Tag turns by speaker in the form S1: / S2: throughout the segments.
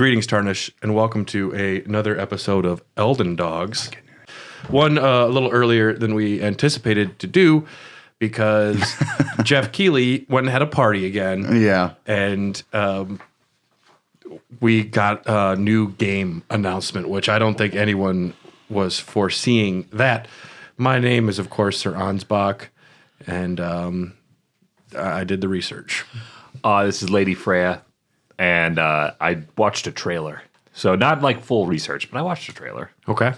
S1: Greetings, Tarnish, and welcome to another episode of Elden Dogs. One a little earlier than we anticipated to do because Jeff Keighley went and had a party again.
S2: Yeah.
S1: And we got a new game announcement, which I don't think anyone was foreseeing that. My name is, of course, Sir Ansbach, and I did the research.
S3: This is Lady Freya. And I watched a trailer. So not like full research, but I watched a trailer.
S1: Okay.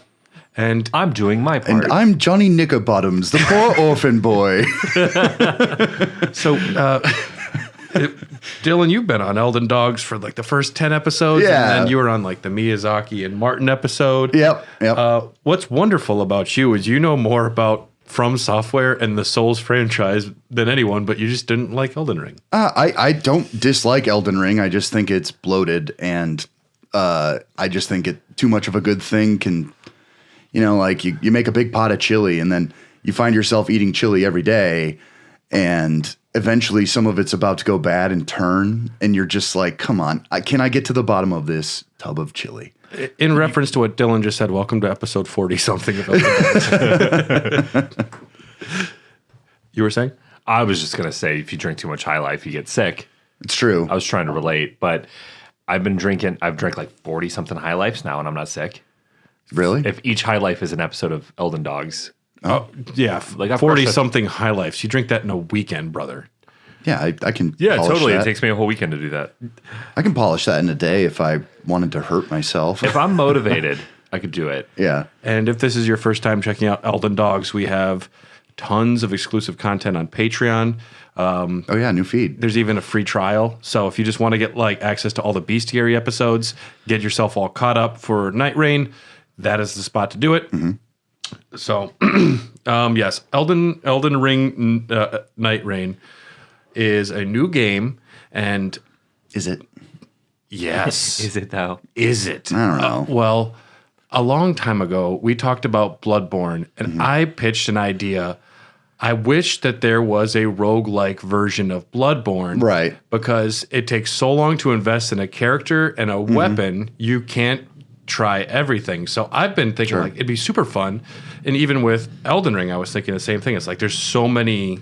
S1: And
S3: I'm doing my part.
S2: And I'm Johnny Knickerbottoms, the poor orphan boy.
S1: So, Dylan, you've been on Elden Dogs for like the first 10 episodes.
S2: Yeah.
S1: And then you were on like the Miyazaki and Martin episode.
S2: Yep.
S1: What's wonderful about you is you know more about From Software and the Souls franchise than anyone, but you just didn't like Elden Ring.
S2: I don't dislike Elden Ring. I just think it's bloated, and I just think it too much of a good thing can, like you make a big pot of chili, and then you find yourself eating chili every day, and eventually some of it's about to go bad and turn, and you're just like, come on, can I get to the bottom of this tub of chili?
S1: In reference to what Dylan just said, welcome to episode 40-something of Elden Dogs. You were saying?
S3: I was just going to say, if you drink too much High Life, you get sick.
S2: It's true.
S3: I was trying to relate, but I've drank like 40-something High Lifes now, and I'm not sick.
S2: Really?
S3: If each High Life is an episode of Elden Dogs.
S1: Oh, yeah.
S3: Like
S1: 40-something High Lifes. You drink that in a weekend, brother.
S2: Yeah, I can.
S3: Yeah,
S2: polish
S3: totally.
S2: that.
S3: It takes me a whole weekend to do that.
S2: I can polish that in a day if I wanted to hurt myself.
S3: If I'm motivated, I could do it.
S2: Yeah.
S1: And if this is your first time checking out Elden Dogs, we have tons of exclusive content on Patreon.
S2: Oh yeah, new feed.
S1: There's even a free trial. So if you just want to get like access to all the Bestiary episodes, get yourself all caught up for Nightreign, that is the spot to do it.
S2: Mm-hmm.
S1: So yes, Elden Ring Nightreign is a new game, and
S2: Is it?
S1: yes.
S3: Is it though?
S1: Is it?
S2: I don't know.
S1: Well, a long time ago, we talked about Bloodborne, and I pitched an idea. I wish that there was a roguelike version of Bloodborne.
S2: Right.
S1: Because it takes so long to invest in a character and a weapon, you can't try everything. So I've been thinking like it'd be super fun. And even with Elden Ring, I was thinking the same thing. It's like there's so many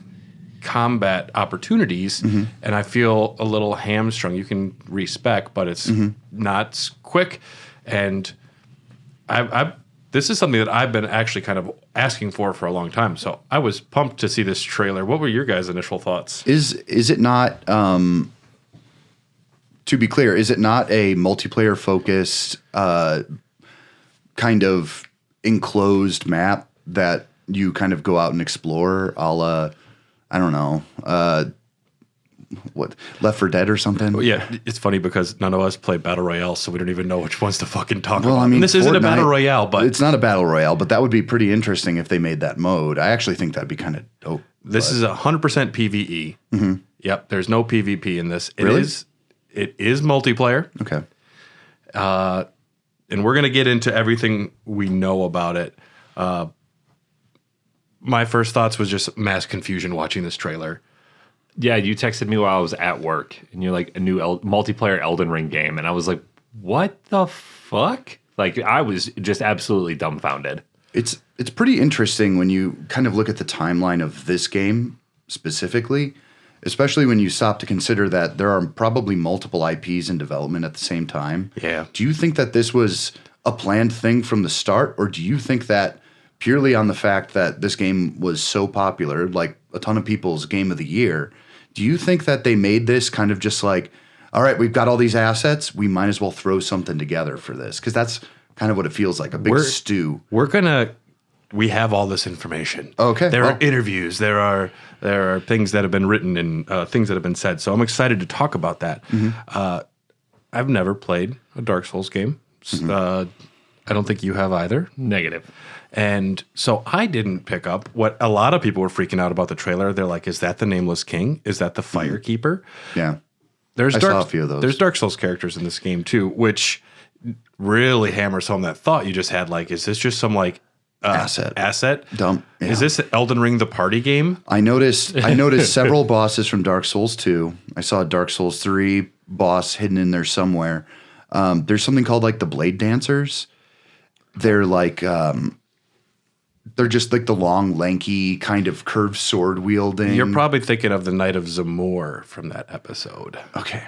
S1: combat opportunities, and I feel a little hamstrung. You can respec, but it's not quick. And this is something that I've been actually kind of asking for a long time. So I was pumped to see this trailer. What were your guys' initial thoughts?
S2: Is it not? To be clear, is it not a multiplayer focused kind of enclosed map that you kind of go out and explore, a la, I don't know, what, Left 4 Dead or something?
S1: Well, yeah, it's funny because none of us play Battle Royale, so we don't even know which ones to fucking talk about.
S2: I mean,
S1: And this isn't a
S2: Fortnite-
S1: Battle Royale, but
S2: it's not a battle royale, but that would be pretty interesting if they made that mode. I actually think that'd be kind of dope.
S1: this is 100% PvE. Yep, there's no PvP in this.
S2: Really?
S1: It is multiplayer.
S2: Okay.
S1: And we're going to get into everything we know about it. My first thoughts was just mass confusion watching this trailer.
S3: Yeah, you texted me while I was at work, and you're like, a new multiplayer Elden Ring game. And I was like, what the fuck? Like, I was just absolutely dumbfounded.
S2: It's pretty interesting when you kind of look at the timeline of this game specifically, especially when you stop to consider that there are probably multiple IPs in development at the same time.
S1: Yeah.
S2: Do you think that this was a planned thing from the start, or do you think that purely on the fact that this game was so popular, like a ton of people's game of the year, do you think that they made this kind of just like, all right, we've got all these assets, we might as well throw something together for this? Because that's kind of what it feels like, a big stew.
S1: We have all this information.
S2: Okay.
S1: There are interviews. There are things that have been written and things that have been said. So I'm excited to talk about that. I've never played a Dark Souls game. I don't think you have either.
S3: Negative.
S1: And so I didn't pick up what a lot of people were freaking out about the trailer. They're like, is that the Nameless King? Is that the Firekeeper?
S2: Yeah.
S1: I
S2: saw a few of those.
S1: There's Dark Souls characters in this game too, which really hammers home that thought you just had. Like, is this just some like asset?
S2: Dump. Yeah.
S1: Is this Elden Ring the party game?
S2: I noticed several bosses from Dark Souls 2. I saw a Dark Souls 3 boss hidden in there somewhere. There's something called like the Blade Dancers. They're like they're just like the long, lanky, kind of curved sword wielding.
S1: You're probably thinking of the Knight of Zamor from that episode.
S2: Okay.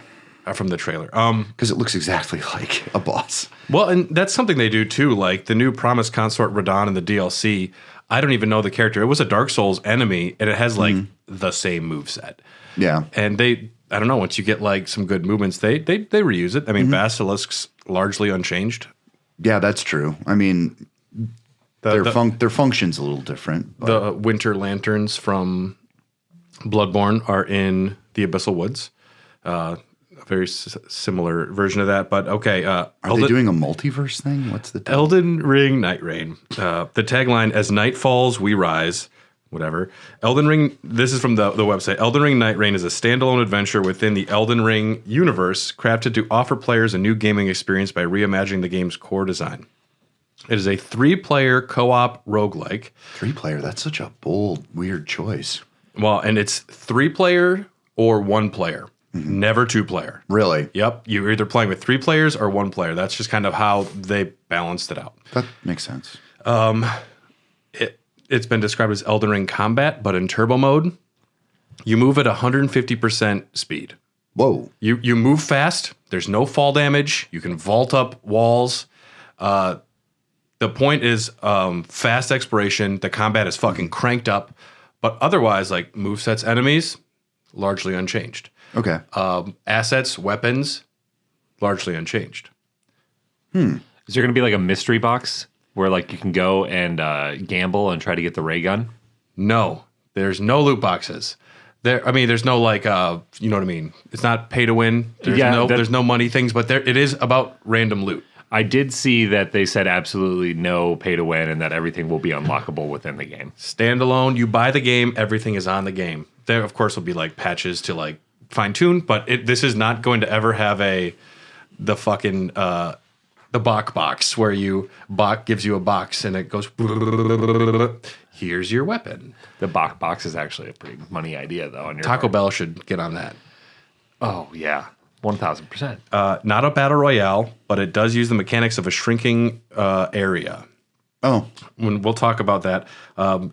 S1: From the trailer.
S2: Because it looks exactly like a boss.
S1: Well, and that's something they do too. Like the new Promised Consort Radon in the DLC. I don't even know the character. It was a Dark Souls enemy, and it has like the same moveset.
S2: Yeah.
S1: And I don't know, once you get like some good movements, they reuse it. I mean, Basilisk's largely unchanged.
S2: Yeah, that's true. I mean, their function's a little different.
S1: The Winter Lanterns from Bloodborne are in the Abyssal Woods. A very similar version of that. But okay.
S2: Are they doing a multiverse thing? What's the
S1: Elden Ring Nightreign. The tagline, as night falls, we rise. Whatever. Elden Ring, this is from the website. Elden Ring Nightreign is a standalone adventure within the Elden Ring universe, crafted to offer players a new gaming experience by reimagining the game's core design. It is a 3-player co-op roguelike.
S2: 3-player? That's such a bold, weird choice.
S1: Well, and it's 3-player or 1-player. Never 2-player.
S2: Really?
S1: Yep. You're either playing with 3 players or 1 player. That's just kind of how they balanced it out.
S2: That makes sense.
S1: It's been described as Elden Ring combat, but in turbo mode, you move at 150% speed.
S2: Whoa.
S1: You move fast. There's no fall damage. You can vault up walls. The point is fast exploration. The combat is fucking cranked up. But otherwise, like movesets, enemies, largely unchanged.
S2: Okay.
S1: Assets, weapons, largely unchanged.
S3: Is there going to be like a mystery box where like you can go and gamble and try to get the ray gun?
S1: No, there's no loot boxes. There's no like, you know what I mean? It's not pay to win. There's no money things, but it is about random loot.
S3: I did see that they said absolutely no pay to win and that everything will be unlockable within the game.
S1: Standalone, you buy the game, everything is on the game. There, of course, will be like patches to like fine tune, but this is not going to ever have the Bach box where Bach gives you a box and it goes, here's your weapon.
S3: The Bach box is actually a pretty money idea though.
S1: Taco Bell should get on that.
S3: Oh yeah, 1,000%.
S1: Not a battle royale, but it does use the mechanics of a shrinking area.
S2: Oh.
S1: We'll talk about that.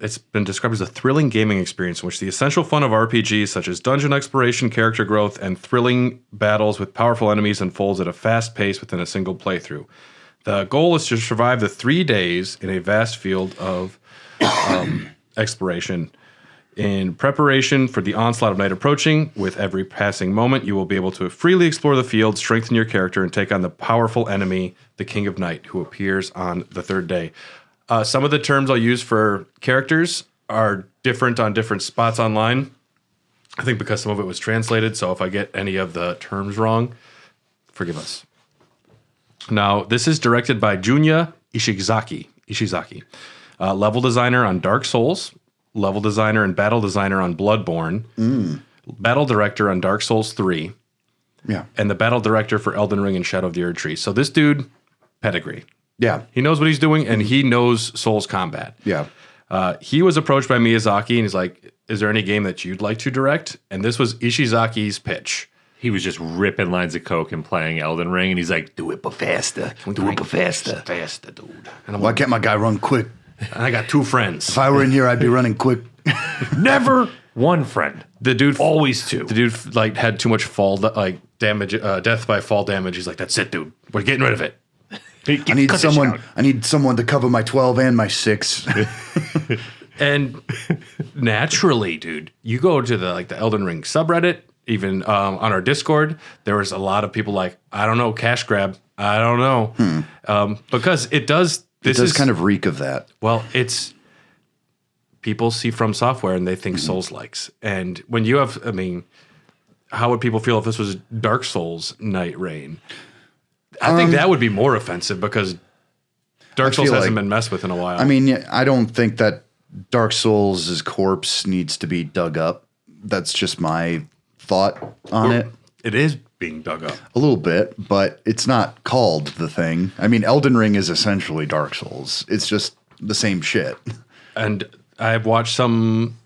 S1: It's been described as a thrilling gaming experience in which the essential fun of RPGs, such as dungeon exploration, character growth, and thrilling battles with powerful enemies, unfolds at a fast pace within a single playthrough. The goal is to survive the 3 days in a vast field of exploration. In preparation for the onslaught of night approaching, with every passing moment, you will be able to freely explore the field, strengthen your character, and take on the powerful enemy, the King of Night, who appears on the 3rd day. Some of the terms I'll use for characters are different on different spots online. I think because some of it was translated, so if I get any of the terms wrong, forgive us. Now, this is directed by Junya Ishizaki, level designer on Dark Souls, level designer and battle designer on Bloodborne, battle director on Dark Souls 3, and the battle director for Elden Ring and Shadow of the Erdtree. So this dude, pedigree.
S2: Yeah.
S1: He knows what he's doing, and he knows Souls combat.
S2: Yeah.
S1: He was approached by Miyazaki, and he's like, is there any game that you'd like to direct? And this was Ishizaki's pitch.
S3: He was just ripping lines of coke and playing Elden Ring, and he's like, do it but faster. Do it but faster.
S1: Faster, dude. And
S2: Why can't my guy run quick?
S1: And I got 2 friends.
S2: If I were in here, I'd be running quick.
S3: Never one friend.
S1: The dude
S3: always 2.
S1: The dude like had too much fall damage, death by fall damage. He's like, that's it, dude. We're getting rid of it.
S2: I need someone to cover my 12 and my 6.
S1: And naturally, dude, you go to the Elden Ring subreddit, even on our Discord, there was a lot of people like, I don't know, cash grab. I don't know. Because it does. This is
S2: kind of reek of that.
S1: Well, it's people see From Software and they think Souls likes. And when you have, how would people feel if this was Dark Souls Nightreign? I think that would be more offensive because Dark Souls hasn't been messed with in a while.
S2: I don't think that Dark Souls' corpse needs to be dug up. That's just my thought on it.
S1: It is being dug up.
S2: A little bit, but it's not called the thing. Elden Ring is essentially Dark Souls. It's just the same shit.
S1: And I've watched some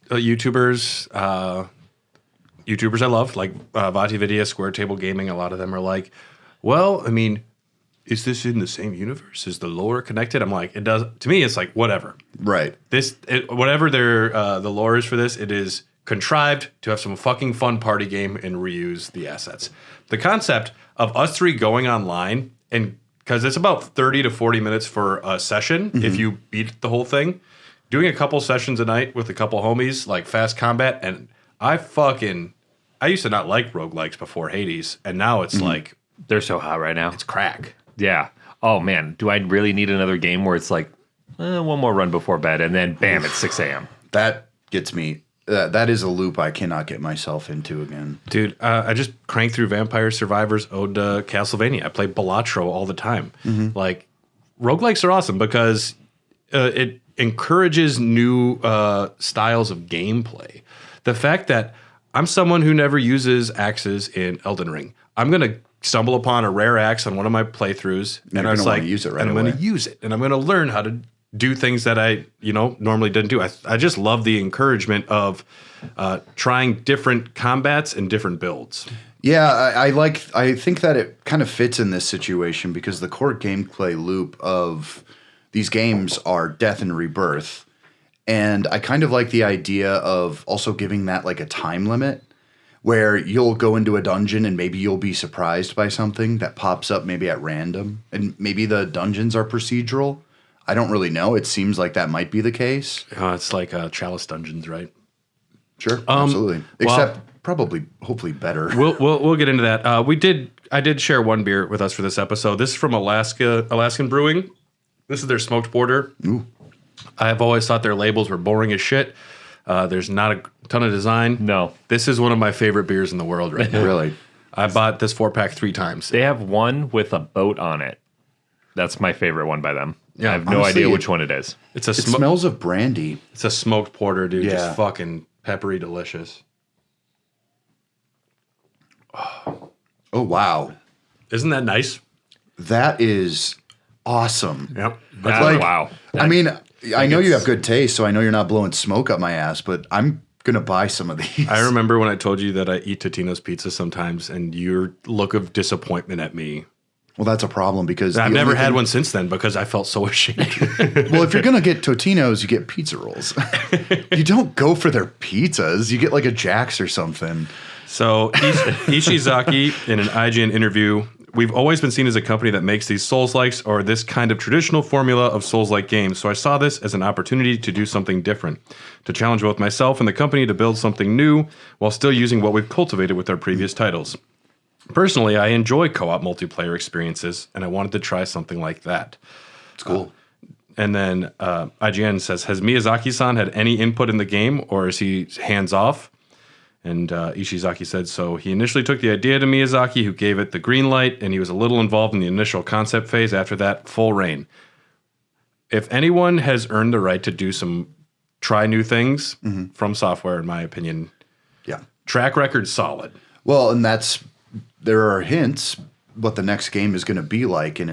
S1: YouTubers I love, like Vati Vidya, Square Table Gaming. A lot of them are like, well, I mean, is this in the same universe? Is the lore connected? I'm like, it does. To me, it's like, whatever.
S2: Right.
S1: Whatever the lore is for this, it is contrived to have some fucking fun party game and reuse the assets. The concept of us three going online, and because it's about 30 to 40 minutes for a session, if you beat the whole thing, doing a couple sessions a night with a couple homies, like fast combat, and I used to not like roguelikes before Hades, and now it's like,
S3: They're so hot right now.
S1: it's crack.
S3: Yeah. Oh, man. Do I really need another game where it's like, one more run before bed, and then bam, it's 6 a.m.?
S2: That gets me. That is a loop I cannot get myself into again.
S1: Dude, I just cranked through Vampire Survivors Ode to Castlevania. I play Balatro all the time. Like, roguelikes are awesome because it encourages new styles of gameplay. The fact that I'm someone who never uses axes in Elden Ring. I'm going to stumble upon a rare axe on one of my playthroughs, and I was like,
S2: use it right
S1: and I'm
S2: away.
S1: going to use it, and I'm going to learn how to do things that I, normally didn't do. I just love the encouragement of trying different combats and different builds.
S2: Yeah, I think that it kind of fits in this situation because the core gameplay loop of these games are death and rebirth. And I kind of like the idea of also giving that like a time limit where you'll go into a dungeon and maybe you'll be surprised by something that pops up maybe at random. And maybe the dungeons are procedural. I don't really know. It seems like that might be the case.
S1: It's like Chalice Dungeons, right?
S2: Sure, absolutely. Except probably, hopefully better.
S1: We'll get into that. I did share one beer with us for this episode. This is from Alaskan Brewing. This is their smoked porter.
S2: Ooh.
S1: I've always thought their labels were boring as shit. There's not a ton of design.
S3: No.
S1: This is one of my favorite beers in the world right now.
S2: Really?
S1: I bought this 4-pack 3 times.
S3: They have one with a boat on it. That's my favorite one by them.
S1: Yeah,
S3: I have no
S2: honestly,
S3: idea which one it is.
S1: It's a
S2: It smells of brandy.
S1: It's a smoked porter, dude.
S2: Yeah.
S1: Just fucking peppery delicious.
S2: Oh, wow.
S1: Isn't that nice?
S2: That is awesome.
S1: Yep.
S3: Wow.
S2: I mean, I know you have good taste, so I know you're not blowing smoke up my ass, but I'm going to buy some of these.
S1: I remember when I told you that I eat Totino's pizza sometimes, and your look of disappointment at me.
S2: Well, that's a problem because
S1: I've never had one since then because I felt so ashamed.
S2: Well, if you're going to get Totino's, you get pizza rolls. You don't go for their pizzas. You get like a Jack's or something.
S1: So Ishizaki, in an IGN interview, we've always been seen as a company that makes these Souls-likes or this kind of traditional formula of Souls-like games. So I saw this as an opportunity to do something different, to challenge both myself and the company to build something new while still using what we've cultivated with our previous titles. Personally, I enjoy co-op multiplayer experiences, and I wanted to try something like that.
S2: It's cool.
S1: And then IGN says, has Miyazaki-san had any input in the game, or is he hands-off? And Ishizaki said, so he initially took the idea to Miyazaki, who gave it the green light, and he was a little involved in the initial concept phase. After that, full reign. If anyone has earned the right to try new things from software, in my opinion,
S2: Yeah.
S1: track record solid.
S2: Well, and there are hints what the next game is going to be like, and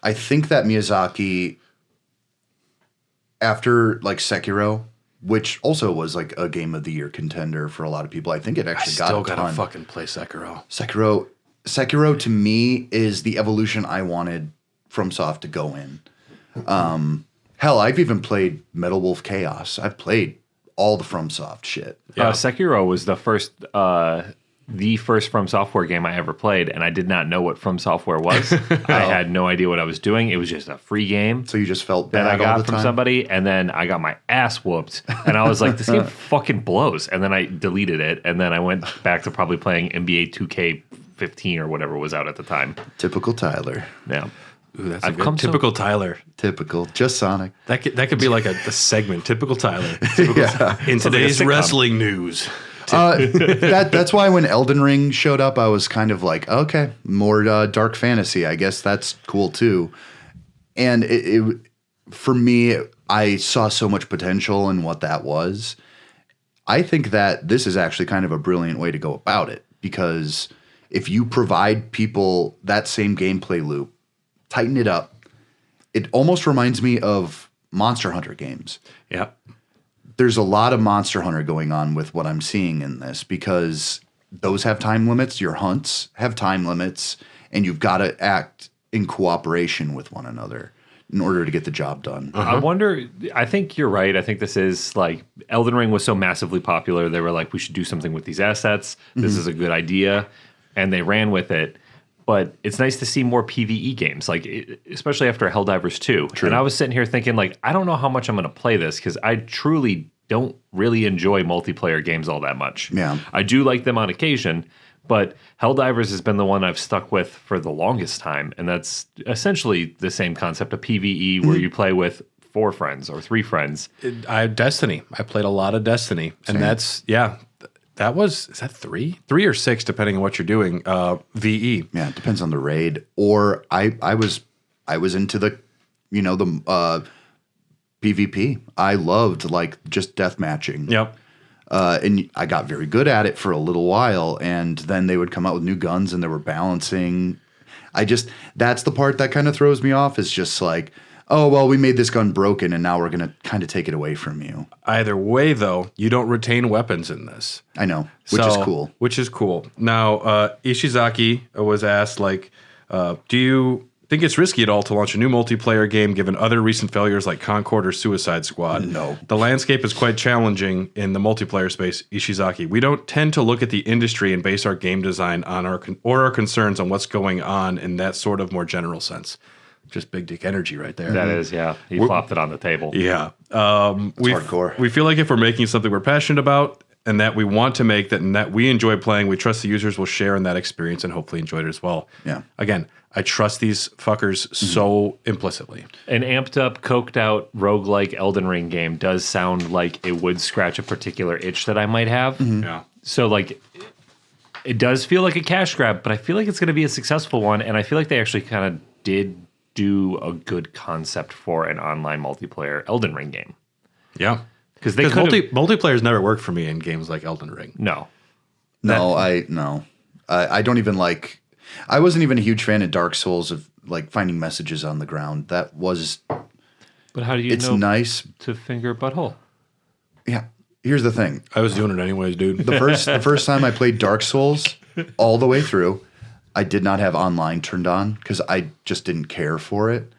S2: I think that Miyazaki, after like Sekiro, which also was like a Game of the Year contender for a lot of people, I think it actually got a ton.
S1: Still gotta fucking play Sekiro.
S2: Sekiro to me is the evolution I wanted FromSoft to go in. Hell, I've even played Metal Wolf Chaos. I've played all the FromSoft shit.
S1: Yeah.
S3: Sekiro was the first From Software game I ever played, and I did not know what From Software was. I had no idea what I was doing. It was just a free game
S2: So you just felt
S3: that
S2: bad
S3: I
S2: all
S3: got
S2: the
S3: from
S2: time?
S3: somebody, and then I got my ass whooped, and I was like, this game fucking blows. And then I deleted it, and then I went back to probably playing NBA 2K15 or whatever was out at the time.
S2: Typical Tyler.
S3: Yeah.
S1: Ooh, that's
S3: I've
S1: a good
S3: come so-
S1: typical Tyler.
S2: Typical. Just Sonic.
S1: That could be like a segment. Typical Tyler. Typical Tyler. In today's
S3: sitcom.
S1: wrestling news.
S2: That's why when Elden Ring showed up, I was kind of like, okay, more dark fantasy. I guess that's cool too. And it for me, I saw so much potential in what that was. I think that this is actually kind of a brilliant way to go about it, because if you provide people that same gameplay loop, tighten it up, it almost reminds me of Monster Hunter games.
S1: Yeah.
S2: There's a lot of Monster Hunter going on with what I'm seeing in this, because those have time limits. Your hunts have time limits, and you've got to act in cooperation with one another in order to get the job done.
S3: I wonder, I think you're right. I think this is like Elden Ring was so massively popular. They were like, we should do something with these assets. This is a good idea. And they ran with it. But it's nice to see more PVE games, like especially after Helldivers 2. True. And I was sitting here thinking, like, I don't know how much I'm going to play this because I truly don't really enjoy multiplayer games all that much.
S2: Yeah.
S3: I do like them on occasion, but Helldivers has been the one I've stuck with for the longest time. And that's essentially the same concept of PVE where you play with 4 friends or 3 friends.
S1: Destiny. I played a lot of Destiny.
S2: Same.
S1: And that's, is that 3? 3 or 6, depending on what you're doing. VE.
S2: Yeah, it depends on the raid. Or I was into the PvP. I loved like just death matching.
S1: Yep.
S2: And I got very good at it for a little while, and then they would come out with new guns and they were balancing. That's the part that kind of throws me off, is just like, oh, well, we made this gun broken and now we're going to kind of take it away from you.
S1: Either way, though, you don't retain weapons in this.
S2: I know, which is cool.
S1: Which is cool. Now, Ishizaki was asked, like, do you think it's risky at all to launch a new multiplayer game given other recent failures like Concord or Suicide Squad?
S2: No.
S1: The landscape is quite challenging in the multiplayer space, Ishizaki. We don't tend to look at the industry and base our game design on our concerns on what's going on in that sort of more general sense. Just big dick energy right there.
S3: That is, yeah. He flopped it on the table.
S1: Yeah.
S2: Hardcore.
S1: We feel like if we're making something we're passionate about and that we want to make, and that we enjoy playing, we trust the users will share in that experience and hopefully enjoy it as well.
S2: Yeah.
S1: Again, I trust these fuckers so implicitly.
S3: An amped up, coked out, roguelike Elden Ring game does sound like it would scratch a particular itch that I might have.
S1: Yeah.
S3: So, like, it does feel like a cash grab, but I feel like it's going to be a successful one. And I feel like they actually kind of did do a good concept for an online multiplayer Elden Ring game.
S1: Yeah.
S3: Because
S1: multiplayer's never worked for me in games like Elden Ring.
S3: No.
S2: I don't even like. I wasn't even a huge fan of Dark Souls, of like finding messages on the ground. That was.
S3: But how do you
S2: it's
S3: know
S2: nice
S3: to finger butthole?
S2: Yeah. Here's the thing.
S1: I was doing it anyways, dude.
S2: The first time I played Dark Souls all the way through, I did not have online turned on because I just didn't care for it.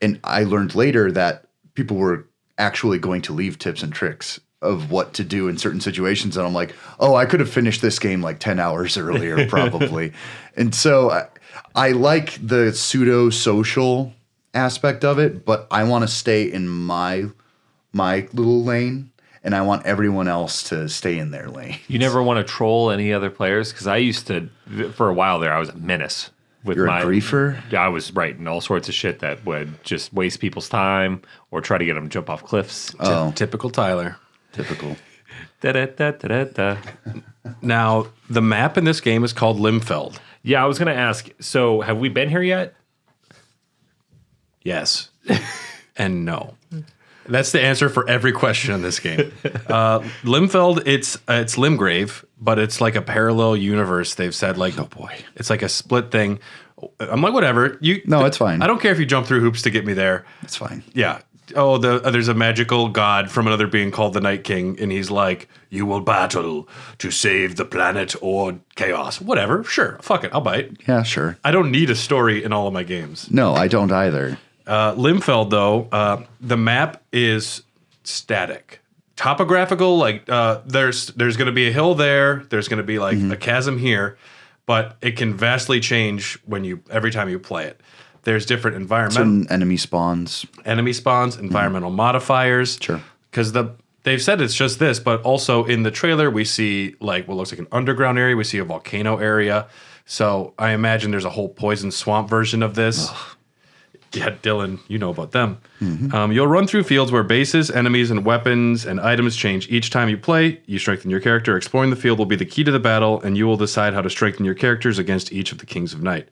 S2: And I learned later that people were actually going to leave tips and tricks of what to do in certain situations. And I'm like, oh, I could have finished this game like 10 hours earlier, probably. And so I like the pseudo-social aspect of it, but I want to stay in my little lane. And I want everyone else to stay in their lane.
S3: You never want to troll any other players? Because I used to, for a while there, I was a menace.
S2: You're a griefer?
S3: I was writing all sorts of shit that would just waste people's time or try to get them to jump off cliffs.
S2: Oh.
S1: Typical Tyler.
S2: Typical.
S3: Da-da-da-da-da-da.
S1: Now, the map in this game is called Limfeld.
S3: Yeah, I was going to ask, so have we been here yet?
S1: Yes. And no. That's the answer for every question in this game. Limfeld, it's Limgrave, but it's like a parallel universe. They've said, like,
S2: Oh boy.
S1: it's like a split thing. I'm like, whatever.
S2: No, it's fine.
S1: I don't care if you jump through hoops to get me there.
S2: It's fine.
S1: Yeah. Oh, there's a magical god from another being called the Night King, and he's like, you will battle to save the planet or chaos. Whatever. Sure. Fuck it. I'll bite.
S2: Yeah, sure.
S1: I don't need a story in all of my games.
S2: No, I don't either.
S1: Limfeld, though, the map is static. Topographical, like there's going to be a hill there. There's going to be like a chasm here, but it can vastly change every time you play it. There's different environmental
S2: enemy spawns,
S1: environmental modifiers.
S2: Sure.
S1: Because they've said it's just this, but also in the trailer we see like what looks like an underground area. We see a volcano area. So I imagine there's a whole poison swamp version of this. Ugh. Yeah, Dylan, you know about them. You'll run through fields where bases, enemies, and weapons and items change each time you play. You strengthen your character. Exploring the field will be the key to the battle, and you will decide how to strengthen your characters against each of the Kings of Night.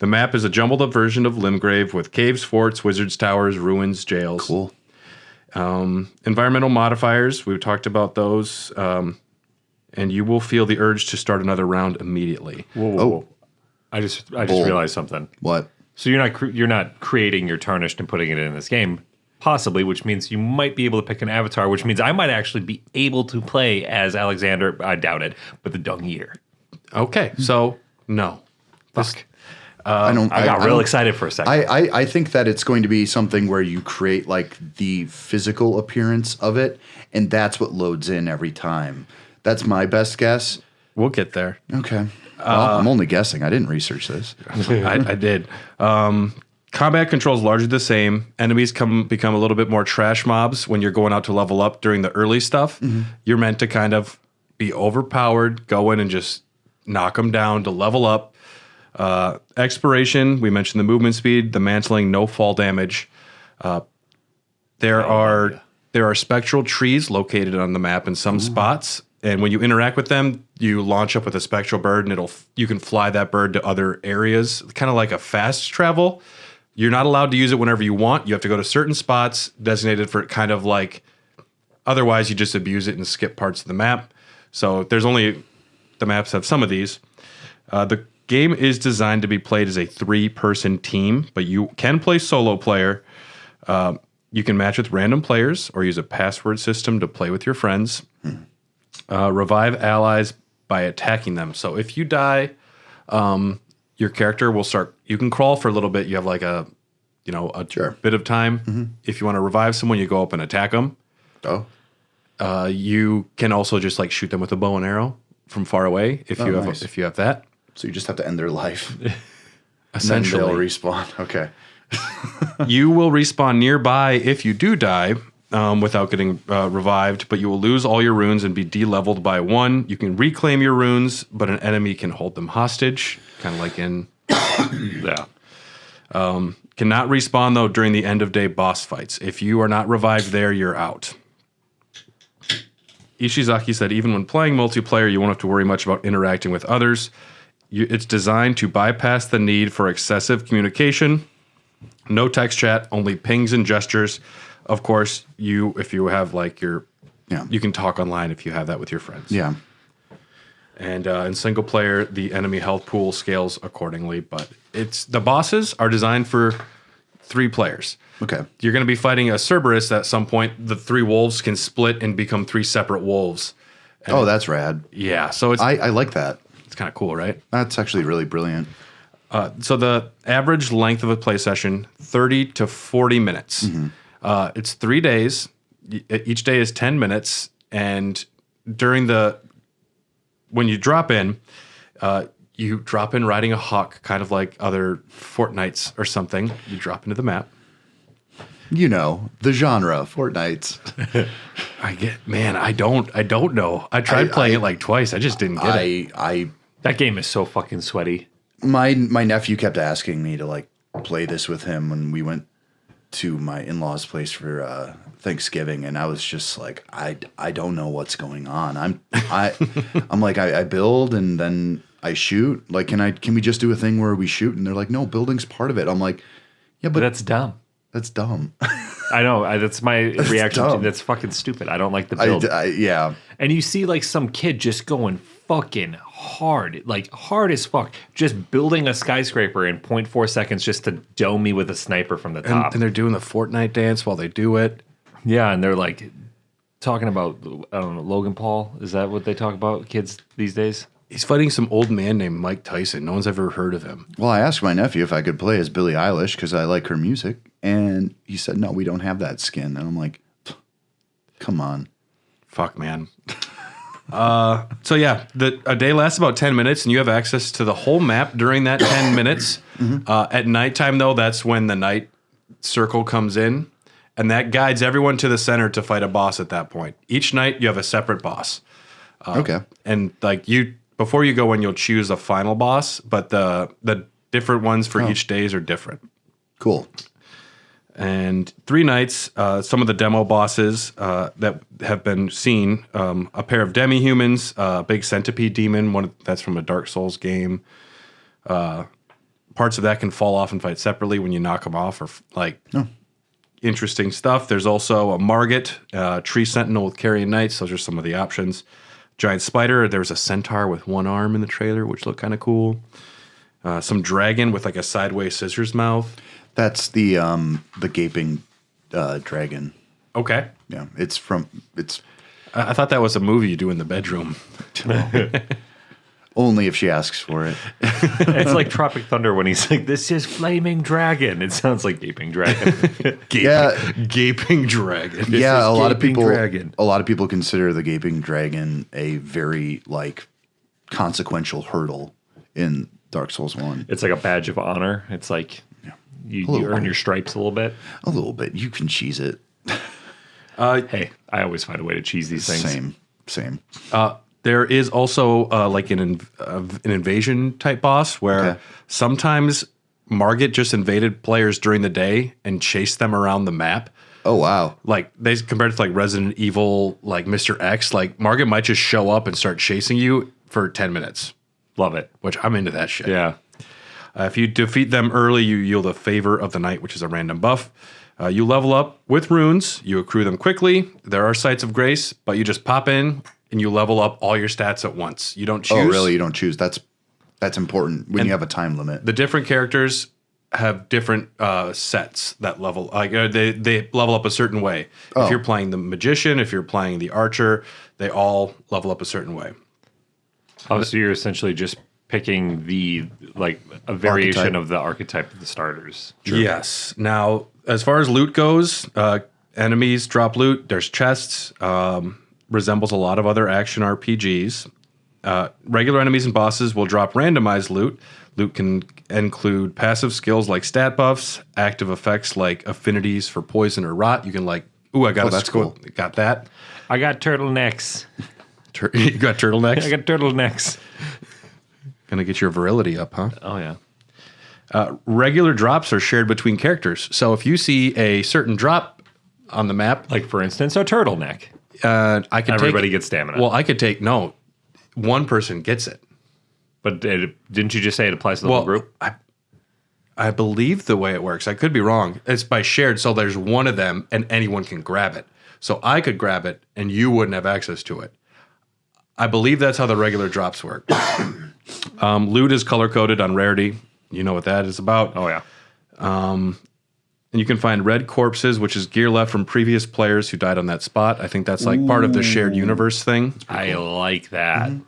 S1: The map is a jumbled up version of Limgrave with caves, forts, wizards' towers, ruins, jails.
S2: Cool.
S1: Environmental modifiers, we've talked about those. And you will feel the urge to start another round immediately.
S3: Whoa. I just realized something.
S2: What?
S3: So you're not creating your Tarnished and putting it in this game, possibly, which means you might be able to pick an avatar, which means I might actually be able to play as Alexander. I doubt it, but the Dung Eater.
S1: Okay, so no.
S3: Fuck.
S2: I
S3: got real excited for a second.
S2: I think that it's going to be something where you create like the physical appearance of it, and that's what loads in every time. That's my best guess.
S1: We'll get there.
S2: Okay. Well, I'm only guessing. I didn't research this.
S1: I did. Combat controls largely the same. Enemies become a little bit more trash mobs when you're going out to level up during the early stuff. You're meant to kind of be overpowered, go in and just knock them down to level up. Expiration, we mentioned the movement speed, the mantling, no fall damage. There are spectral trees located on the map in some spots, and when you interact with them, you launch up with a spectral bird, and you can fly that bird to other areas, kind of like a fast travel. You're not allowed to use it whenever you want. You have to go to certain spots designated for kind of like. Otherwise, you just abuse it and skip parts of the map. So the maps have some of these. The game is designed to be played as a 3-person team, but you can play solo player. You can match with random players or use a password system to play with your friends. Revive allies by attacking them. So if you die, your character will start. You can crawl for a little bit. You have like a bit of time. If you want to revive someone, you go up and attack them.
S2: Oh.
S1: You can also just like shoot them with a bow and arrow from far away if you have that.
S2: So you just have to end their life.
S1: Essentially,
S2: and then they'll respawn. Okay.
S1: You will respawn nearby if you do die without getting revived, but you will lose all your runes and be de-leveled by 1. You can reclaim your runes, but an enemy can hold them hostage, kind of like in... yeah. Cannot respawn, though, during the end-of-day boss fights. If you are not revived there, you're out. Ishizaki said, even when playing multiplayer, you won't have to worry much about interacting with others. It's designed to bypass the need for excessive communication. No text chat, only pings and gestures. Of course, if you have like you can talk online if you have that with your friends.
S2: Yeah.
S1: And in single player, the enemy health pool scales accordingly, but the bosses are designed for 3 players.
S2: Okay.
S1: You're going to be fighting a Cerberus at some point. The 3 wolves can split and become 3 separate wolves. And
S2: that's rad.
S1: Yeah. So
S2: I like that.
S1: It's kind of cool, right?
S2: That's actually really brilliant.
S1: So the average length of a play session, 30 to 40 minutes. It's 3 days. Each day is 10 minutes. And when you drop in riding a hawk, kind of like other Fortnites or something. You drop into the map.
S2: The genre, Fortnites.
S1: I don't know. I tried playing it like twice. I just didn't get it.
S3: That game is so fucking sweaty.
S2: My nephew kept asking me to like play this with him when we went to my in-laws' place for Thanksgiving, and I was just like, I don't know what's going on. I'm like I build and then I shoot. Like, can we just do a thing where we shoot? And they're like, no, building's part of it. I'm like, yeah, but
S3: that's dumb.
S2: That's dumb.
S3: I know. That's my reaction.
S2: Dumb.
S3: That's fucking stupid. I don't like the build.
S2: Yeah.
S3: And you see like some kid just going fucking hard, like hard as fuck, just building a skyscraper in 0.4 seconds just to dome me with a sniper from the top.
S1: And they're doing the Fortnite dance while they do it.
S3: Yeah, and they're like talking about, I don't know, Logan Paul. Is that what they talk about, kids these days?
S1: He's fighting some old man named Mike Tyson. No one's ever heard of him.
S2: Well, I asked my nephew if I could play as Billie Eilish because I like her music, and he said, no, we don't have that skin. And I'm like, come on.
S1: Fuck, man. So yeah, a day lasts about 10 minutes, and you have access to the whole map during that 10 minutes. At nighttime, though, that's when the night circle comes in, and that guides everyone to the center to fight a boss at that point. Each night, you have a separate boss.
S2: Okay.
S1: And like before you go in, you'll choose a final boss, but the different ones for each days are different.
S2: Cool.
S1: And 3 nights, some of the demo bosses that have been seen, a pair of demi-humans, a big centipede demon, that's from a Dark Souls game. Parts of that can fall off and fight separately when you knock them off, or interesting stuff. There's also a Margit, tree sentinel with carrion knights. Those are some of the options. Giant spider. There's a centaur with 1 arm in the trailer, which looked kind of cool. Some dragon with like a sideways scissors mouth.
S2: That's the gaping dragon.
S1: Okay.
S2: Yeah, it's.
S1: I thought that was a movie you do in the bedroom.
S2: Only if she asks for it.
S3: It's like Tropic Thunder when he's like, "This is Flaming Dragon." It sounds like Gaping Dragon.
S1: Gaping Dragon.
S2: Yeah, a lot of
S3: Gaping
S2: people.
S3: Dragon.
S2: A lot of people consider the Gaping Dragon a very like consequential hurdle in Dark Souls 1.
S3: It's like a badge of honor. It's like you earn your stripes a little bit.
S2: A little bit. You can cheese it.
S3: Hey, I always find a way to cheese these things.
S2: Same.
S1: There is also like an invasion type boss where sometimes Margit just invaded players during the day and chased them around the map.
S2: Oh wow!
S1: Like they compared to like Resident Evil, like Mr. X, like Margit might just show up and start chasing you for 10 minutes.
S3: Love it.
S1: Which I'm into that shit.
S3: Yeah.
S1: If you defeat them early, you yield a Favor of the Night, which is a random buff. You level up with runes. You accrue them quickly. There are sites of grace, but you just pop in and you level up all your stats at once. You don't choose.
S2: Oh, really? You don't choose. That's important when you have a time limit.
S1: The different characters have different sets that level. Like they level up a certain way.
S2: Oh.
S1: If you're playing the magician, if you're playing the archer, they all level up a certain way.
S3: Oh, so you're essentially just picking a variation
S2: Archetype.
S3: of the archetype of the starters.
S1: Yes. Now, as far as loot goes, enemies drop loot. There's chests. Resembles a lot of other action RPGs. Regular enemies and bosses will drop randomized loot. Loot can include passive skills like stat buffs, active effects like affinities for poison or rot. You can
S2: that's cool.
S1: Got that.
S3: I got turtlenecks.
S1: You got turtlenecks?
S3: I got turtlenecks.
S1: Gonna get your virility up, huh?
S3: Oh, yeah.
S1: Regular drops are shared between characters. So if you see a certain drop on the map,
S3: Like, for instance, a turtleneck.
S1: I can
S3: Everybody gets stamina.
S1: Well, I could take one person gets it.
S3: But didn't you just say it applies to the whole group?
S1: I believe the way it works. I could be wrong. It's by shared, so there's one of them, and anyone can grab it. So I could grab it, and you wouldn't have access to it. I believe that's how the regular drops work. Loot is color coded on rarity. You know what that is about.
S3: Oh, yeah.
S1: And you can find red corpses, which is gear left from previous players who died on that spot. I think that's like part of the shared universe thing.
S3: I like that.
S1: Mm-hmm.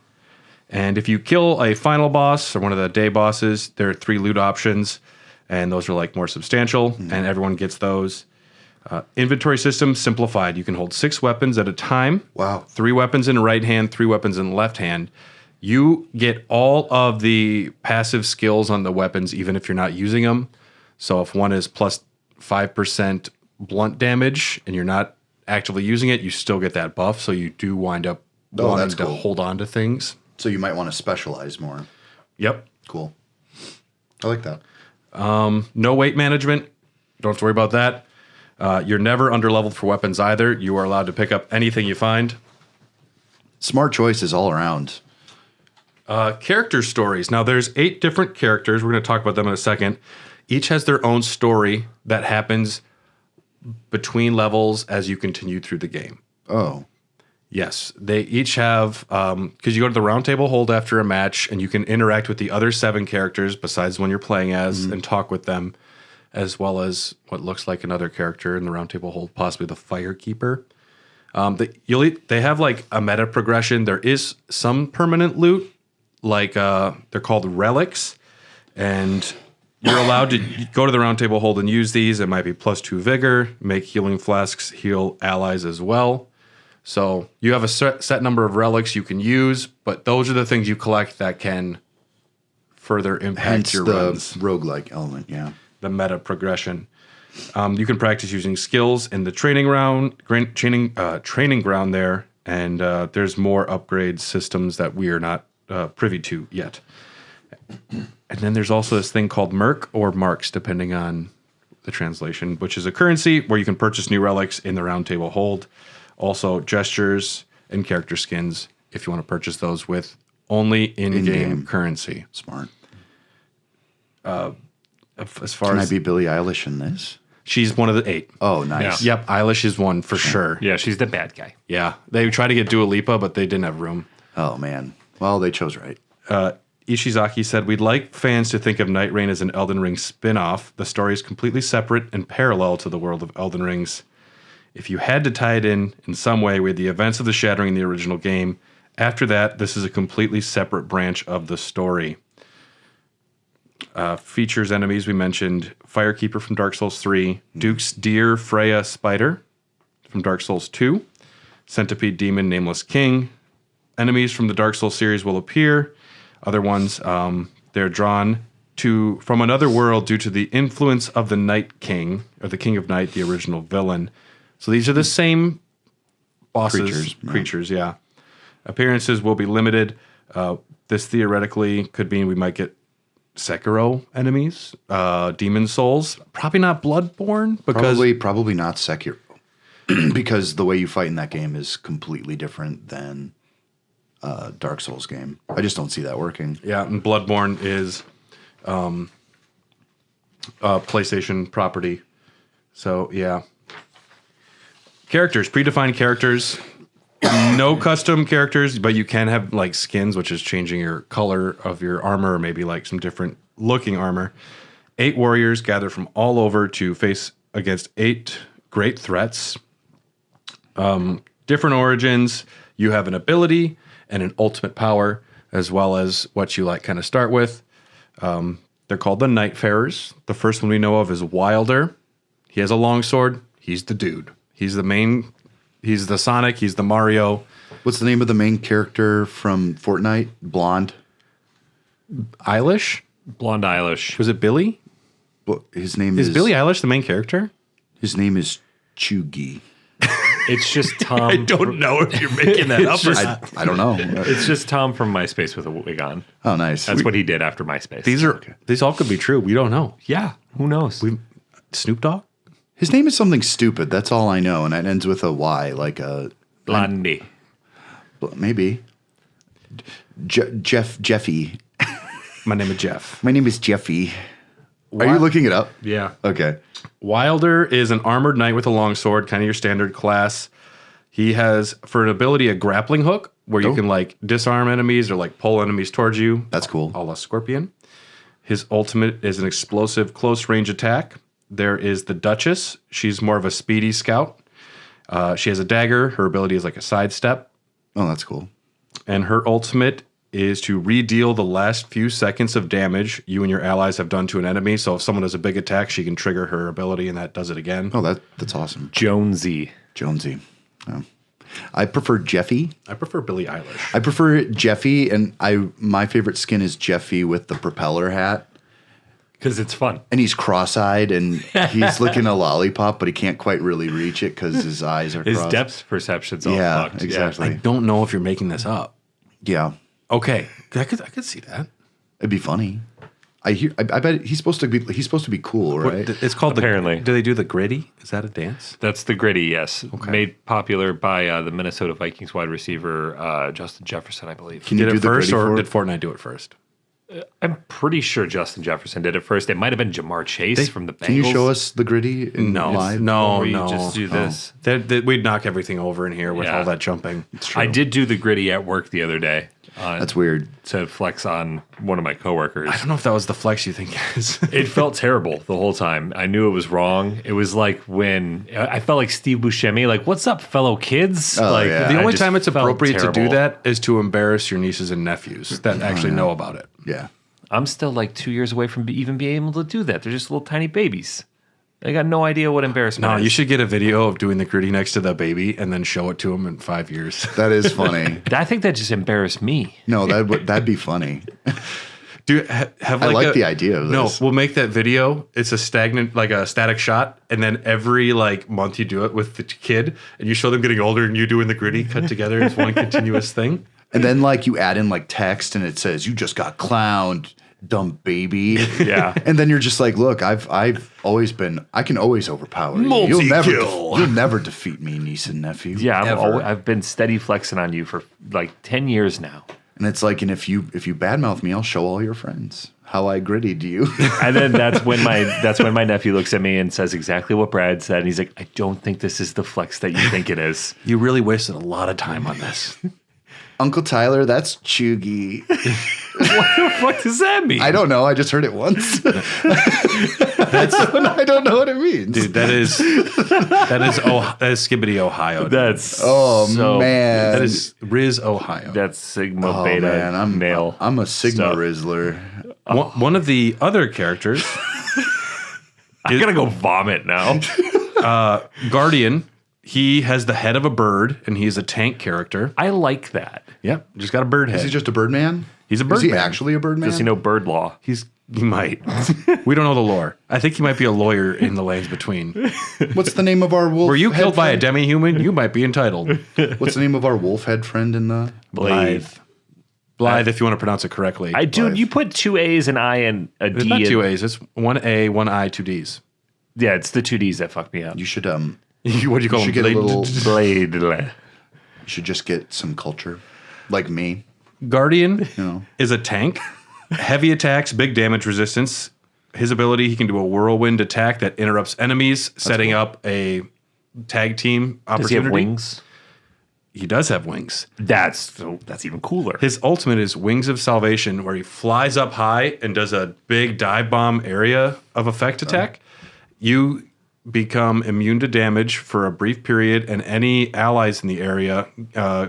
S1: And if you kill a final boss or one of the day bosses, there are 3 loot options, and those are like more substantial, and everyone gets those. Inventory system simplified. You can hold 6 weapons at a time.
S2: Wow.
S1: 3 weapons in right hand, 3 weapons in left hand. You get all of the passive skills on the weapons, even if you're not using them. So if one is plus 5% blunt damage and you're not actively using it, you still get that buff. So you do wind up wanting to hold on to things.
S2: So you might want to specialize more.
S1: Yep.
S2: Cool. I like that.
S1: No weight management. Don't have to worry about that. You're never underleveled for weapons either. You are allowed to pick up anything you find.
S2: Smart choices all around.
S1: Character stories. Now, there's 8 different characters. We're going to talk about them in a second. Each has their own story that happens between levels as you continue through the game.
S2: Oh.
S1: Yes, they each have, because you go to the round table hold after a match, and you can interact with the other 7 characters besides when you're playing as and talk with them, as well as what looks like another character in the round table hold, possibly the Firekeeper. They have like a meta progression. There is some permanent loot, like they're called relics, and you're allowed to go to the round table hold and use these. It might be +2 vigor, make healing flasks heal allies as well. So you have a set number of relics you can use, but those are the things you collect that can further impact
S2: Hence
S1: your
S2: the
S1: runs.
S2: roguelike element, yeah.
S1: The meta progression. You can practice using skills in the training ground there, and there's more upgrade systems that we are not privy to yet. And then there's also this thing called Merc or Marks, depending on the translation, which is a currency where you can purchase new relics in the round table hold. Also, gestures and character skins, if you want to purchase those with only in-game currency.
S2: Smart.
S1: As far
S2: Can
S1: as
S2: I be Billie Eilish in this?
S1: she's one of the 8.
S2: Oh, nice.
S1: Yep, Eilish is one for sure.
S3: Yeah, she's the bad guy.
S1: Yeah, they tried to get Dua Lipa, but they didn't have room.
S2: Oh, man. Well, they chose right.
S1: Ishizaki said, "We'd like fans to think of Nightreign as an Elden Ring spin-off. The story is completely separate and parallel to the world of Elden Rings. If you had to tie it in some way with the events of the Shattering in the original game, After that, this is a completely separate branch of the story. Features enemies we mentioned: Firekeeper from Dark Souls 3, Duke's Deer Freya Spider from Dark Souls 2, Centipede Demon Nameless King. Enemies from the Dark Souls series will appear. Other ones, they're drawn from another world due to the influence of the Night King, or the King of Night, the original villain. So these are the same bosses, creatures, yeah. Appearances will be limited. This theoretically could mean we might get Sekiro enemies, Demon Souls. Probably not Bloodborne, because
S2: probably not Sekiro, because the way you fight in that game is completely different than Dark Souls game. I just don't see that working.
S1: Yeah, and Bloodborne is PlayStation property. So yeah, characters, predefined characters. No custom characters, but you can have like skins, which is changing your color of your armor, or maybe like some different looking armor. 8 warriors gather from all over to face against 8 great threats. Different origins. You have an ability and an ultimate power, as well as what you like kind of start with. They're called the Nightfarers. The first one we know of is Wilder. He has a longsword. He's the dude. He's the main. He's the Sonic. He's the Mario.
S2: What's the name of the main character from Fortnite? Blonde.
S1: Eilish?
S3: Blonde Eilish.
S1: Was it Billy?
S2: His name is
S1: Billie Eilish the main character?
S2: His name is Chugi.
S3: It's just Tom.
S1: I don't know if you're making that up or not.
S2: I don't know.
S3: It's just Tom from MySpace with a wig on.
S2: Oh, nice.
S3: That's what he did after MySpace.
S1: These all could be true. We don't know.
S3: Yeah, who knows?
S1: Snoop Dogg?
S2: His name is something stupid. That's all I know, and it ends with a Y, like a
S3: Blondie.
S2: Maybe. Jeffy.
S1: My name is Jeff.
S2: My name is Jeffy. Are you looking it up?
S1: Yeah.
S2: Okay.
S1: Wilder is an armored knight with a longsword, kind of your standard class. He has, for an ability, a grappling hook where you can like disarm enemies or like pull enemies towards you.
S2: That's cool.
S1: A la Scorpion. His ultimate is an explosive close range attack. There is the Duchess. She's more of a speedy scout. She has a dagger. Her ability is like a sidestep.
S2: Oh, that's cool.
S1: And her ultimate is to re-deal the last few seconds of damage you and your allies have done to an enemy. So if someone does a big attack, she can trigger her ability, and that does it again.
S2: Oh, that's awesome.
S3: Jonesy.
S2: Oh. I prefer Jeffy.
S1: I prefer Billie Eilish.
S2: I prefer Jeffy, and my favorite skin is Jeffy with the propeller hat.
S3: Because it's fun.
S2: And he's cross-eyed, and he's licking a lollipop, but he can't quite really reach it because his eyes are
S3: His
S2: crossed.
S3: depth perception's all fucked.
S2: Exactly.
S1: I don't know if you're making this up.
S2: Yeah.
S1: Okay, I could see that.
S2: It'd be funny. I bet he's supposed to be cool, right?
S1: It's called
S3: Apparently.
S1: do they do the gritty? Is that a dance?
S3: That's the gritty, yes.
S1: Okay.
S3: Made popular by the Minnesota Vikings wide receiver Justin Jefferson, I believe.
S2: Can you
S1: Did
S2: do
S1: it
S2: the
S1: first,
S2: gritty
S1: or
S2: for
S1: did
S2: it?
S1: Fortnite do it first?
S3: I'm pretty sure Justin Jefferson did it first. It might have been Jamar Chase from the Bengals.
S2: Can you show us the gritty in live?
S1: No,
S3: Or you
S1: no.
S3: just do this.
S1: We'd knock everything over in here with
S3: Yeah.
S1: all that jumping. It's true.
S3: I did do the gritty at work the other day.
S2: That's weird.
S3: To flex on one of my coworkers.
S1: I don't know if that was the flex you think it is.
S3: It felt terrible the whole time. I knew it was wrong. It was like when I felt like Steve Buscemi, like, "What's up, fellow kids?"
S2: Oh,
S3: like
S2: yeah.
S1: The
S3: I
S1: only
S3: just
S1: time it's
S3: felt
S1: appropriate to do
S3: terrible.
S1: that is to embarrass your nieces and nephews that actually know about it.
S2: Yeah.
S3: I'm still like 2 years away from even being able to do that. They're just little tiny babies. They got no idea what embarrassment
S1: No,
S3: is.
S1: you should get a video of doing the gritty next to the baby and then show it to them in 5 years.
S2: That is funny.
S3: I think that just embarrassed me.
S2: No, that'd be funny.
S1: Do have
S2: I
S1: like
S2: like the idea of this.
S1: No, we'll make that video. It's a static shot, and then every like month you do it with the kid, and you show them getting older, and you doing the gritty cut together as one continuous thing.
S2: And then like you add in like text and it says, "You just got clowned, dumb baby."
S3: Yeah.
S2: And then you're just like, "Look, I've always been. I can always overpower you.
S1: Multi-kill.
S2: You'll never defeat me, niece and nephew."
S3: Yeah,
S2: ever.
S3: I've been steady flexing on you for like 10 years now.
S2: And it's like, and if you badmouth me, I'll show all your friends how I grittied you.
S3: And then that's when my nephew looks at me and says exactly what Brad said. And he's like, "I don't think this is the flex that you think it is."
S1: You really wasted a lot of time on this.
S2: Uncle Tyler, that's Chugi.
S3: What the fuck does that mean?
S2: I don't know. I just heard it once. I don't know what it means.
S1: Dude, that is Skibbity, Ohio. Dude.
S3: That's
S2: so man.
S1: That is Riz, Ohio.
S3: That's Sigma Beta male.
S2: I'm a Sigma
S3: stuff.
S2: Rizzler.
S1: One of the other characters.
S3: I'm gonna go vomit now.
S1: Guardian. He has the head of a bird, and he's a tank character.
S3: I like that.
S1: Yep, just got a bird head.
S2: Is he just a Birdman?
S1: He's a Birdman.
S2: Is he actually a Birdman?
S3: Does he know bird law?
S1: He might. We don't know the lore. I think he might be a lawyer in the lands between.
S2: What's the name of our wolf?
S1: Were you killed by a
S2: friend?
S1: demi-human? You might be entitled.
S2: What's the name of our wolf head friend in the
S1: Blythe. Blythe, if you want to pronounce it correctly.
S3: Dude, you put 2 A's, an I, and a D.
S1: It's not 2 A's. It's 1 A, 1 I, 2 D's.
S3: Yeah, it's the 2 D's that fucked me up.
S2: You should
S1: What do you call
S2: should
S1: them?
S2: get a little.
S3: Blade.
S2: You should just get some culture, like me.
S1: Guardian
S2: know.
S1: is a tank. Heavy attacks, big damage resistance. His ability, he can do a whirlwind attack that interrupts enemies, setting up a tag team opportunity.
S3: Does he have wings?
S1: He does have wings.
S3: That's even cooler.
S1: His ultimate is Wings of Salvation, where he flies up high and does a big dive bomb area of effect attack. You become immune to damage for a brief period, and any allies in the area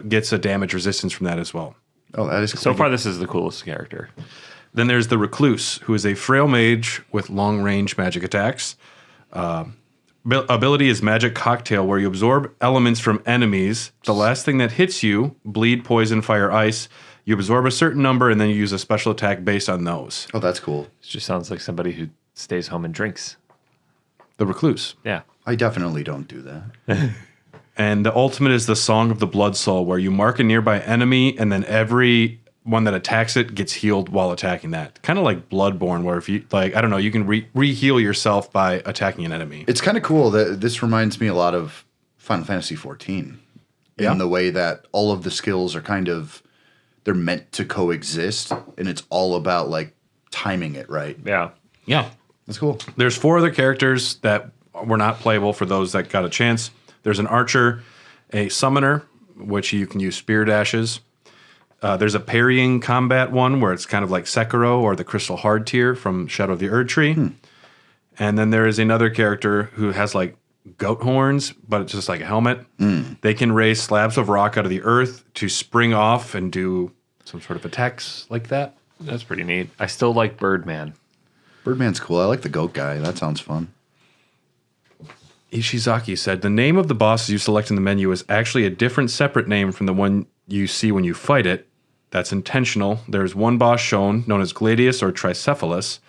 S1: gets a damage resistance from that as well.
S2: Oh, that is cool.
S3: So far, this is the coolest character.
S1: Then there's the Recluse, who is a frail mage with long-range magic attacks. Ability is Magic Cocktail, where you absorb elements from enemies. The last thing that hits you, bleed, poison, fire, ice. You absorb a certain number, and then you use a special attack based on those.
S2: Oh, that's cool.
S3: It just sounds like somebody who stays home and drinks.
S1: The Recluse.
S3: Yeah.
S2: I definitely don't do that.
S1: And the ultimate is the Song of the Blood Soul, where you mark a nearby enemy, and then every one that attacks it gets healed while attacking that. Kind of like Bloodborne, where if you, like, I don't know, you can re-heal yourself by attacking an enemy.
S2: It's kind of cool that this reminds me a lot of Final Fantasy XIV in the way that all of the skills are kind of, they're meant to coexist, and it's all about, like, timing it right.
S3: Yeah.
S1: Yeah.
S2: That's cool.
S1: There's 4 other characters that were not playable for those that got a chance. There's an archer, a summoner, which you can use spear dashes. There's a parrying combat one where it's kind of like Sekiro or the Crystal Hard tier from Shadow of the Erd Tree. And then there is another character who has like goat horns, but it's just like a helmet. They can raise slabs of rock out of the earth to spring off and do some sort of attacks like that.
S3: That's pretty neat. I still like Birdman.
S2: Birdman's cool. I like the goat guy. That sounds fun.
S1: Ishizaki said, the name of the bosses you select in the menu is actually a different separate name from the one you see when you fight it. That's intentional. There's one boss shown, known as Gladius or Tricephalus.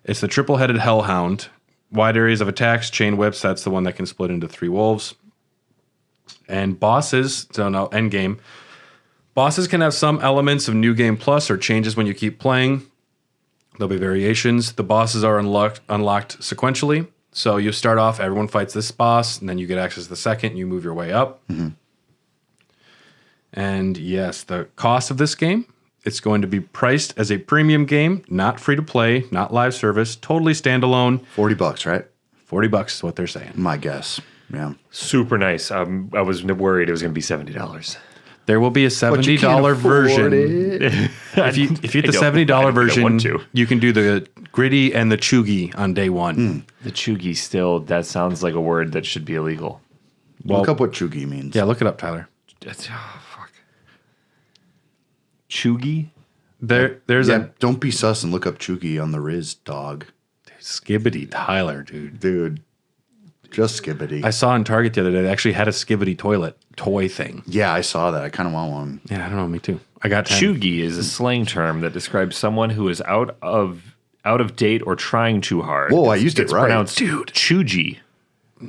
S1: It's the triple-headed hellhound. Wide areas of attacks, chain whips, that's the one that can split into 3 wolves. And bosses, so now endgame. Bosses can have some elements of New Game Plus or changes when you keep playing. There'll be variations. The bosses are unlocked sequentially. So you start off, everyone fights this boss, and then you get access to the second, and you move your way up. And yes, the cost of this game, it's going to be priced as a premium game, not free to play, not live service, totally standalone.
S2: $40, right?
S1: $40 is what they're saying.
S2: My guess. Yeah.
S3: Super nice. I was worried it was going to be $70.
S1: There will be a $70 version. If you get the $70 version, you can do the gritty and the chugi on day one.
S3: The chugi still, that sounds like a word that should be illegal.
S2: Look up what chugi means.
S1: Yeah, look it up, Tyler.
S3: Fuck. Chugi?
S1: There's
S2: don't be sus and look up chugi on the Riz, dog.
S1: Skibbity Tyler, dude.
S2: Dude. Just skibbity.
S1: I saw in Target the other day, they actually had a skibbity toilet toy thing.
S2: Yeah, I saw that. I kind of want one.
S1: Yeah, I don't know, me too. I got 10.
S3: Chugi is a slang term that describes someone who is out of date or trying too hard.
S2: Whoa, I used it right.
S3: Pronounced chugi.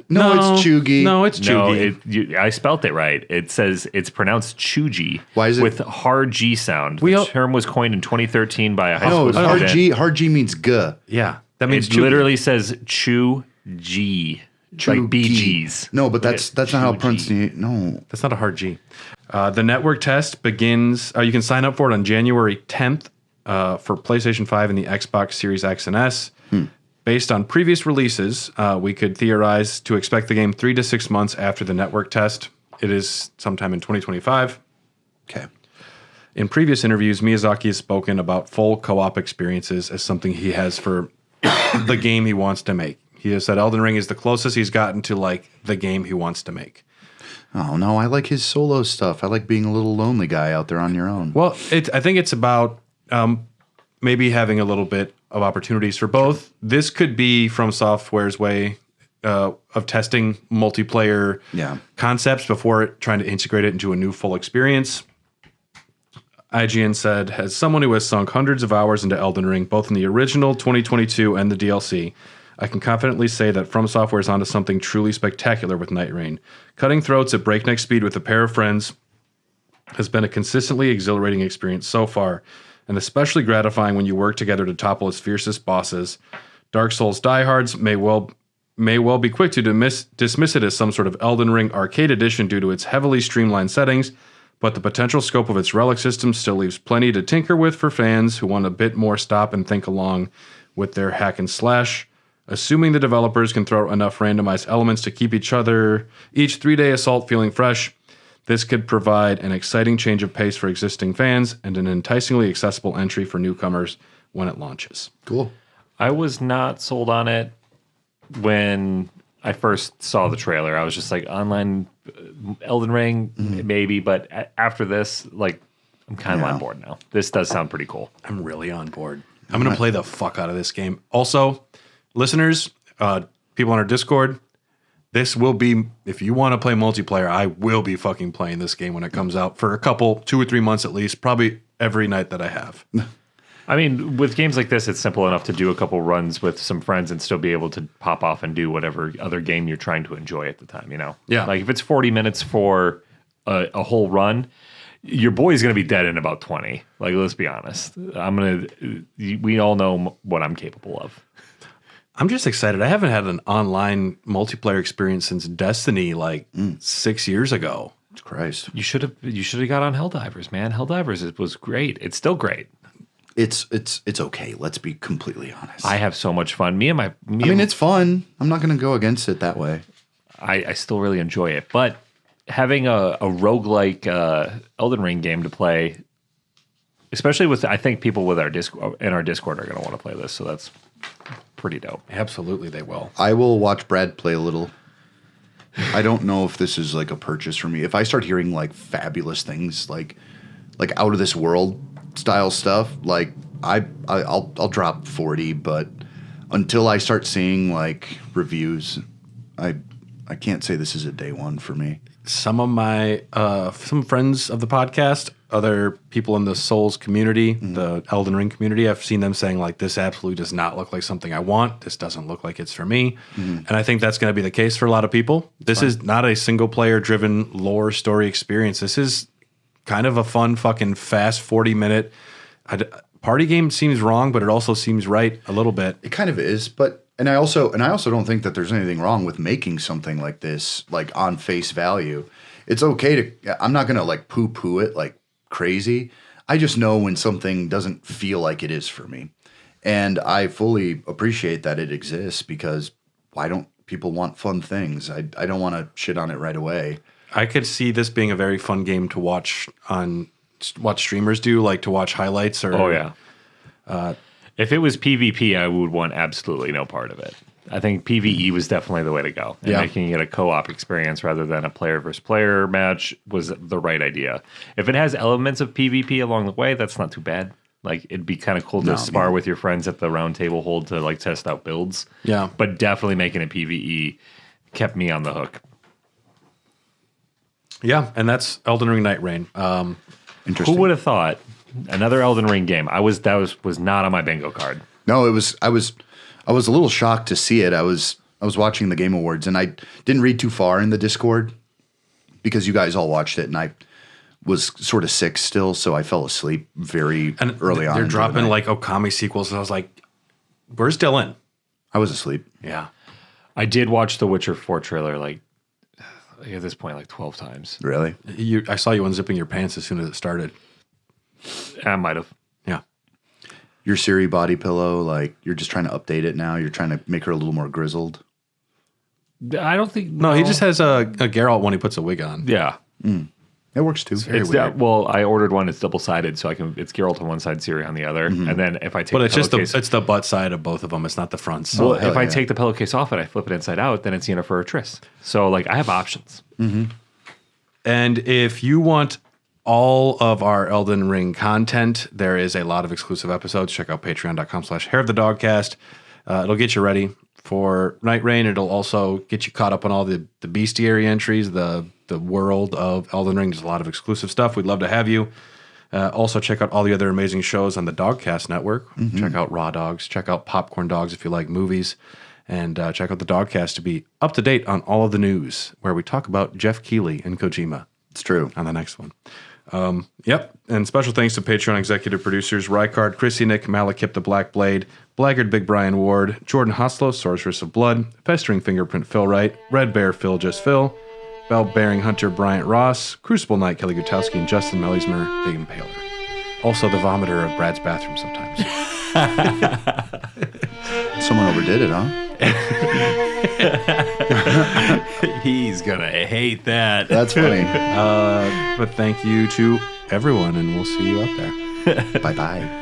S2: No, it's chugi.
S1: No, it's chugi.
S3: No, I spelt it right. It says it's pronounced chugi.
S2: Why is it
S3: with hard G sound? The term was coined in 2013 by a high school student.
S2: hard G. Hard G means g.
S1: Yeah, that means
S3: it literally says chew G. Like BGs.
S2: No, but that's not how pronunciation. No,
S1: that's not a hard G. The network test begins. You can sign up for it on January 10th for PlayStation 5 and the Xbox Series X and S. Based on previous releases, we could theorize to expect the game 3 to 6 months after the network test. It is sometime in 2025.
S2: Okay.
S1: In previous interviews, Miyazaki has spoken about full co-op experiences as something he has for the game he wants to make. He has said Elden Ring is the closest he's gotten to like the game he wants to make.
S2: Oh no, I like his solo stuff. I like being a little lonely guy out there on your own.
S1: Well, I think it's about maybe having a little bit of opportunities for both. This could be From Software's way of testing multiplayer concepts before trying to integrate it into a new full experience. IGN said, as someone who has sunk hundreds of hours into Elden Ring, both in the original 2022 and the DLC, I can confidently say that From Software is onto something truly spectacular with Nightreign. Cutting throats at breakneck speed with a pair of friends has been a consistently exhilarating experience so far, and especially gratifying when you work together to topple its fiercest bosses. Dark Souls diehards may well be quick to dismiss it as some sort of Elden Ring arcade edition due to its heavily streamlined settings, but the potential scope of its relic system still leaves plenty to tinker with for fans who want a bit more stop and think along with their hack and slash. Assuming the developers can throw enough randomized elements to keep each 3-day assault feeling fresh, this could provide an exciting change of pace for existing fans and an enticingly accessible entry for newcomers when it launches.
S2: Cool.
S3: I was not sold on it when I first saw the trailer. I was just like, online Elden Ring, maybe, but after this, like, I'm kind of on board now. This does sound pretty cool.
S1: I'm really on board. I'm going to play the fuck out of this game. Also, listeners, people on our Discord, this will be, if you want to play multiplayer, I will be fucking playing this game when it comes out for a couple, 2 or 3 months at least, probably every night that I have.
S3: I mean, with games like this, it's simple enough to do a couple runs with some friends and still be able to pop off and do whatever other game you're trying to enjoy at the time, you know?
S1: Yeah.
S3: Like if it's 40 minutes for a whole run, your boy's going to be dead in about 20. Like, let's be honest. We all know what I'm capable of.
S1: I'm just excited. I haven't had an online multiplayer experience since Destiny 6 years ago.
S2: Christ.
S3: You should have got on Helldivers, man. Helldivers was great. It's still great.
S2: It's okay. Let's be completely honest.
S3: I have so much fun.
S2: It's fun. I'm not going to go against it that way.
S3: I still really enjoy it. But having a roguelike Elden Ring game to play, especially with, I think people with our Discord are going to want to play this. So that's pretty dope.
S1: Absolutely, they will.
S2: I will watch Brad play a little. I don't know if this is like a purchase for me. If I start hearing like fabulous things, like out of this world style stuff, like I'll drop 40. But until I start seeing like reviews, I can't say this is a day one for me.
S1: Some of my some friends of the podcast, other people in the Souls community, the Elden Ring community, I've seen them saying like, this absolutely does not look like something I want. This doesn't look like it's for me. And I think that's going to be the case for a lot of people. This is not a single player driven lore story experience. This is kind of a fun fucking fast 40-minute party game. Seems wrong, but it also seems right a little bit.
S2: It kind of is, but and I also don't think that there's anything wrong with making something like this like on face value. It's okay to, I'm not going to like poo-poo it like crazy. I just know when something doesn't feel like it is for me. And I fully appreciate that it exists, because why don't people want fun things? I don't want to shit on it right away.
S1: I could see this being a very fun game to watch streamers do, like to watch highlights or.
S3: Oh yeah. If it was PvP, I would want absolutely no part of it. I think PvE was definitely the way to go. And making it a co-op experience rather than a player versus player match was the right idea. If it has elements of PvP along the way, that's not too bad. Like, it'd be kind of cool to spar with your friends at the round table hold to like test out builds.
S1: Yeah.
S3: But definitely making it PvE kept me on the hook.
S1: Yeah, and that's Elden Ring Nightreign.
S2: Interesting.
S3: Who would have thought another Elden Ring game? That was not on my bingo card.
S2: No, it was. I was a little shocked to see it. I was watching the Game Awards, and I didn't read too far in the Discord because you guys all watched it, and I was sort of sick still, so I fell asleep very early on.
S1: They're dropping like Okami sequels, and I was like, "Where's Dylan?"
S2: I was asleep.
S1: Yeah,
S3: I did watch the Witcher 4 trailer like at this point like 12 times.
S2: Really?
S1: I saw you unzipping your pants as soon as it started.
S3: I might have.
S1: Yeah.
S2: Your Siri body pillow, like you're just trying to update it now. You're trying to make her a little more grizzled.
S3: I don't think.
S1: No, he just has a Geralt when he puts a wig on.
S3: Yeah.
S2: It works too.
S1: Very weird.
S3: Well, I ordered one. It's double sided, so it's Geralt on one side, Ciri on the other, and then if I take,
S1: But it's just
S3: pillowcase,
S1: it's the butt side of both of them. It's not the fronts.
S3: well,
S2: hell
S3: if I
S2: yeah.
S3: take the pillowcase off and I flip it inside out, then it's Yennefer or Triss. So like I have options.
S1: And if you want all of our Elden Ring content, there is a lot of exclusive episodes. Check out patreon.com/hairofthedogcast. It'll get you ready for Nightreign. It'll also get you caught up on all the bestiary entries, the world of Elden Ring. There's a lot of exclusive stuff. We'd love to have you. Also, check out all the other amazing shows on the Dogcast Network. Check out Raw Dogs. Check out Popcorn Dogs if you like movies. And check out the Dogcast to be up to date on all of the news, where we talk about Jeff Keighley and Kojima.
S2: It's true.
S1: On the next one. Yep. And special thanks to Patreon executive producers Rykard, Chrissy Nick, Malakip the Black Blade, Blackguard Big Brian Ward, Jordan Hoslow, Sorceress of Blood, Festering Fingerprint Phil Wright, Red Bear Phil Just Phil, Bell Bearing Hunter Bryant Ross, Crucible Knight Kelly Gutowski, and Justin Melismer, Big Impaler. Also the vomiter of Brad's bathroom sometimes.
S2: Someone overdid it, huh?
S3: He's gonna hate that.
S2: That's funny.
S1: But thank you to everyone, and we'll see you out there.
S2: Bye-bye.